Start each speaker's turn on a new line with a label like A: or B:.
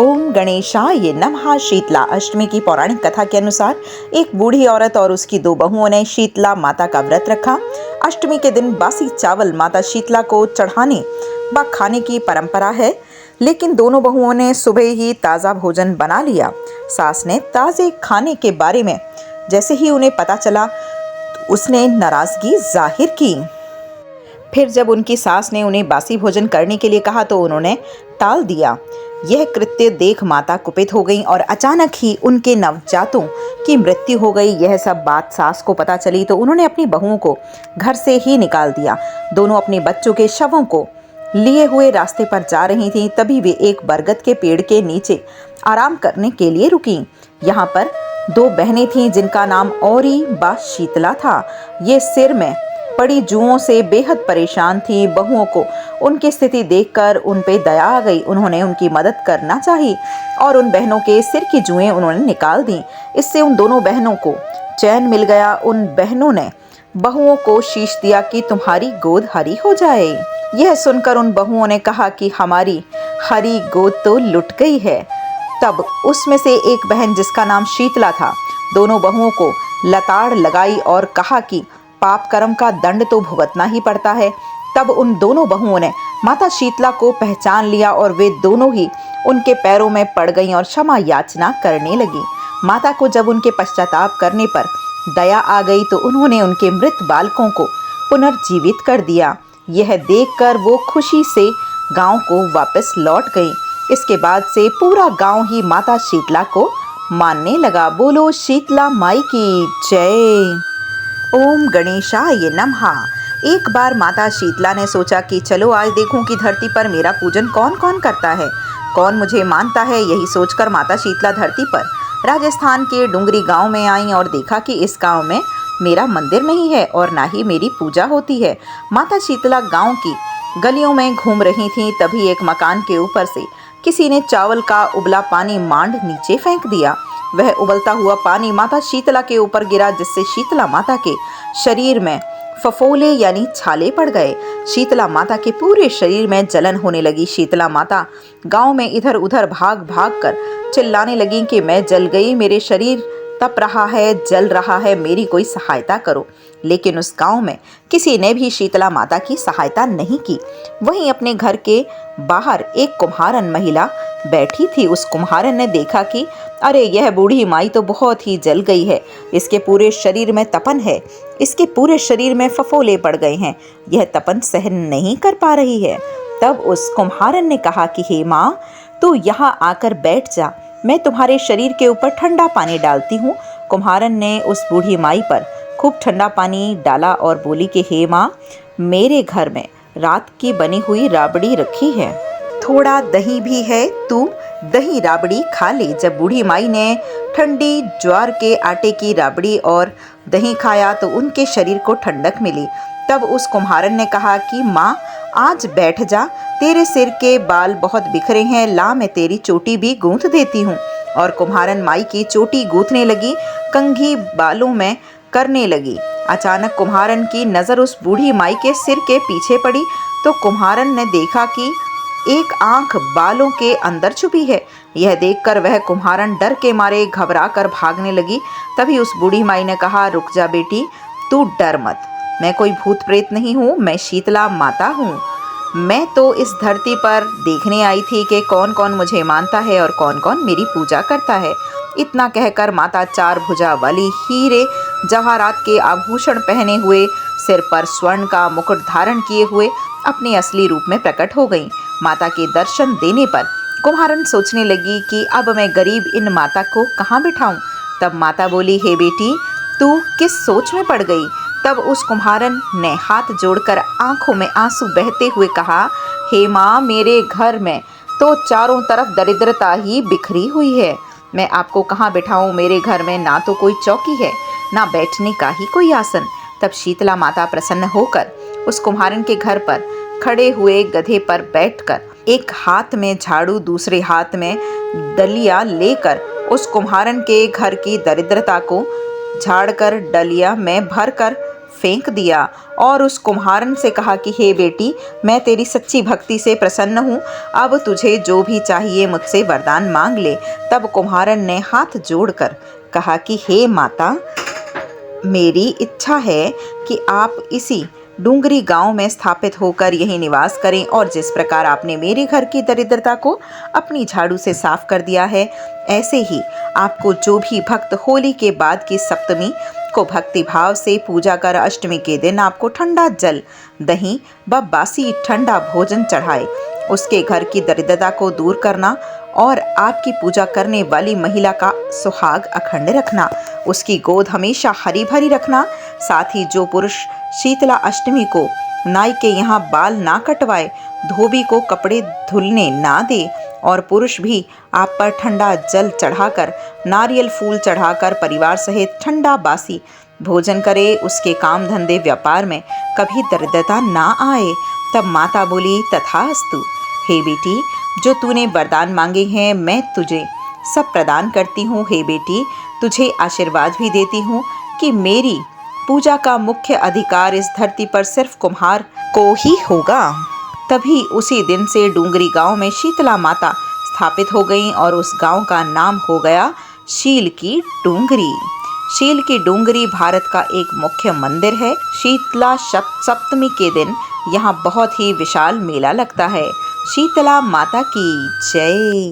A: ओम गणेशाय नमः। शीतला अष्टमी की पौराणिक कथा के अनुसार एक बूढ़ी औरत और उसकी दो बहुओं ने शीतला माता का व्रत रखा। अष्टमी के दिन बासी चावल माता शीतला को चढ़ाने व खाने की परंपरा है, लेकिन दोनों बहुओं ने सुबह ही ताज़ा भोजन बना लिया। सास ने ताज़े खाने के बारे में जैसे ही उन्हें पता चला, उसने नाराज़गी जाहिर की। फिर जब उनकी सास ने उन्हें बासी भोजन करने के लिए कहा तो उन्होंने टाल दिया। यह कृत्य देख माता कुपित हो गईं और अचानक ही उनके नवजातों की मृत्यु हो गई। यह सब बात सास को पता चली तो उन्होंने अपनी बहुओं को घर से ही निकाल दिया। दोनों अपने बच्चों के शवों को लिए हुए रास्ते पर जा रही थीं, तभी वे एक बरगद के पेड़ के नीचे आराम करने के लिए रुकीं। यहाँ पर दो बहनें थीं जिनका नाम औरी व शीतला था। ये सिर में पड़ी जुओं से बेहद परेशान थी। बहुओं को उनकी स्थिति देखकर उन पे दया आ गई। उन्होंने उनकी मदद करना चाही और उन बहनों के सिर की जुएं उन्होंने निकाल दी। इससे उन दोनों बहनों को चैन मिल गया। उन बहनों ने बहुओं को शीश दिया कि तुम्हारी गोद हरी हो जाए। यह सुनकर उन बहुओं ने कहा कि हमारी हरी गोद तो लुट गई है। तब उसमें से एक बहन जिसका नाम शीतला था, दोनों बहुओं को लताड़ लगाई और कहा कि पाप कर्म का दंड तो भुगतना ही पड़ता है। तब उन दोनों बहुओं ने माता शीतला को पहचान लिया और वे दोनों ही उनके पैरों में पड़ गईं और क्षमा याचना करने लगी। माता को जब उनके पश्चाताप करने पर दया आ गई तो उन्होंने उनके मृत बालकों को पुनर्जीवित कर दिया। यह देखकर वो खुशी से गांव को वापस लौट गईं। इसके बाद से पूरा गांव ही माता शीतला को मानने लगा। बोलो शीतला माई की जय। ओम गणेशाय नमः। एक बार माता शीतला ने सोचा कि चलो आज देखूं कि धरती पर मेरा पूजन कौन कौन करता है, कौन मुझे मानता है। यही सोचकर माता शीतला धरती पर राजस्थान के डुंगरी गांव में आई और देखा कि इस गांव में मेरा मंदिर नहीं है और ना ही मेरी पूजा होती है। माता शीतला गांव की गलियों में घूम रही थी, तभी एक मकान के ऊपर से किसी ने चावल का उबला पानी मांड नीचे फेंक दिया। वह उबलता हुआ पानी माता शीतला के ऊपर गिरा, जिससे शीतला माता के शरीर में फफोले यानी छाले पड़ गए। शीतला माता के पूरे शरीर में जलन होने लगी। शीतला माता गांव में इधर उधर भाग भाग कर चिल्लाने लगी कि मैं जल गई, मेरे शरीर तप रहा है, जल रहा है, मेरी कोई सहायता करो। लेकिन उस गांव में किसी ने भी शीतला माता की सहायता नहीं की। वहीं अपने घर के बाहर एक कुम्हारन महिला बैठी थी। उस कुम्हारन ने देखा कि अरे यह बूढ़ी माई तो बहुत ही जल गई है, इसके पूरे शरीर में तपन है, इसके पूरे शरीर में फफोले पड़ गए हैं, यह तपन सहन नहीं कर पा रही है। तब उस कुम्हारन ने कहा कि हे माँ, तू यहाँ आकर बैठ जा, मैं तुम्हारे शरीर के ऊपर ठंडा पानी डालती हूँ। कुम्हारन ने उस बूढ़ी माई पर खूब ठंडा पानी डाला और बोली कि हे माँ, मेरे घर में रात की बनी हुई राबड़ी रखी है, थोड़ा दही भी है, तू दही राबड़ी खा ले। जब बूढ़ी माई ने ठंडी ज्वार के आटे की राबड़ी और दही खाया तो उनके शरीर को ठंडक मिली। तब उस कुम्हारन ने कहा कि माँ, आज बैठ जा, तेरे सिर के बाल बहुत बिखरे हैं, ला मैं तेरी चोटी भी गूंथ देती हूँ। और कुम्हारन माई की चोटी गूंथने लगी, कंघी बालों में करने लगी। अचानक कुम्हारन की नज़र उस बूढ़ी माई के सिर के पीछे पड़ी तो कुम्हारन ने देखा कि एक आंख बालों के अंदर छुपी है। यह देखकर वह कुम्हारन डर के मारे घबरा कर भागने लगी। तभी उस बूढ़ी माई ने कहा, रुक जा बेटी, तू डर मत, मैं कोई भूत प्रेत नहीं हूँ, मैं शीतला माता हूँ। मैं तो इस धरती पर देखने आई थी कि कौन कौन मुझे मानता है और कौन कौन मेरी पूजा करता है। इतना कहकर माता चार भुजा वाली हीरे जवाहरात के आभूषण पहने हुए, सिर पर स्वर्ण का मुकुट धारण किए हुए अपने असली रूप में प्रकट हो गईं। माता के दर्शन देने पर कुम्हारन सोचने लगी कि अब मैं गरीब इन माता को कहाँ बिठाऊं। तब माता बोली, हे बेटी, तू किस सोच में पड़ गई। तब उस कुम्हारन ने हाथ जोड़कर आंखों में आंसू बहते हुए कहा, हे माँ, मेरे घर में तो चारों तरफ दरिद्रता ही बिखरी हुई है, मैं आपको कहाँ बिठाऊं। मेरे घर में ना तो कोई चौकी है, ना बैठने का ही कोई आसन। तब शीतला माता प्रसन्न होकर उस कुम्हारन के घर पर खड़े हुए गधे पर बैठकर एक हाथ में झाड़ू, दूसरे हाथ में डलिया लेकर उस कुम्हारन के घर की दरिद्रता को झाड़कर डलिया में भरकर फेंक दिया और उस कुम्हारन से कहा कि हे बेटी, मैं तेरी सच्ची भक्ति से प्रसन्न हूँ, अब तुझे जो भी चाहिए मुझसे वरदान मांग ले। तब कुम्हारन ने हाथ जोड़कर कहा कि हे माता, मेरी इच्छा है कि आप इसी डूंगरी गांव में स्थापित होकर यहीं निवास करें, और जिस प्रकार आपने मेरे घर की दरिद्रता को अपनी झाड़ू से साफ कर दिया है, ऐसे ही आपको जो भी भक्त होली के बाद की सप्तमी को भक्ति भाव से पूजा कर अष्टमी के दिन आपको ठंडा जल, दही व बासी ठंडा भोजन चढ़ाए, उसके घर की दरिद्रता को दूर करना और आपकी पूजा करने वाली महिला का सुहाग अखंड रखना, उसकी गोद हमेशा हरी भरी रखना। साथ ही जो पुरुष शीतला अष्टमी को नाई के यहाँ बाल ना कटवाए, धोबी को कपड़े धुलने ना दे और पुरुष भी आप पर ठंडा जल चढ़ाकर, नारियल फूल चढ़ाकर परिवार सहित ठंडा बासी भोजन करे, उसके काम धंधे व्यापार में कभी दरिद्रता ना आए। तब माता बोली, तथास्तु। हे बेटी, जो तूने वरदान मांगे हैं मैं तुझे सब प्रदान करती हूँ। हे बेटी, तुझे आशीर्वाद भी देती हूँ कि मेरी पूजा का मुख्य अधिकार इस धरती पर सिर्फ कुम्हार को ही होगा। तभी उसी दिन से डूंगरी गांव में शीतला माता स्थापित हो गईं और उस गांव का नाम हो गया शील की डूंगरी। शील की डूंगरी भारत का एक मुख्य मंदिर है। शीतला सप्तमी के दिन यहाँ बहुत ही विशाल मेला लगता है। शीतला माता की जय।